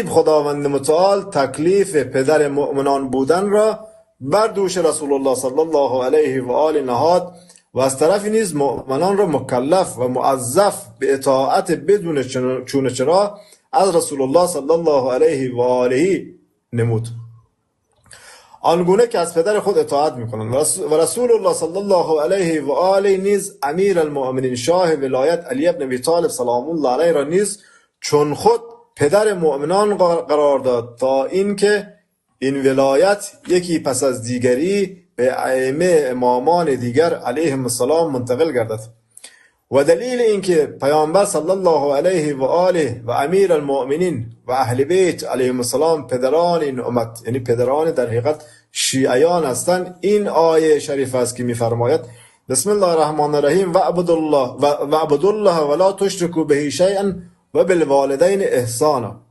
خداوند متعال تکلیف پدر مؤمنان بودن را بر دوش رسول الله صلی الله علیه و آله نهاد و از طرفی نیز مؤمنان را مکلف و موظف به اطاعت بدون چون چرا از رسول الله صلی الله علیه و آله نمود، آنگونه که از پدر خود اطاعت میکنند. و رسول الله صلی الله علیه و آله نیز امیر المؤمنین شاه ولایت علی ابن ابی طالب سلام الله علیه را نیز چون خود پدر مؤمنان قرار داد، تا اینکه این ولایت یکی پس از دیگری به ائمه امامان دیگر علیهم السلام منتقل گردد. و دلیل اینکه پیامبر صلی الله علیه و آله و امیر المؤمنین و اهل بیت علیهم السلام پدران این امت، یعنی پدران در حقیقت شیعیان هستند، این آیه شریف است که می‌فرماید بسم الله الرحمن الرحیم و اعبدوا الله ولا تشركوا به شیئا و بالوالدین احسانا.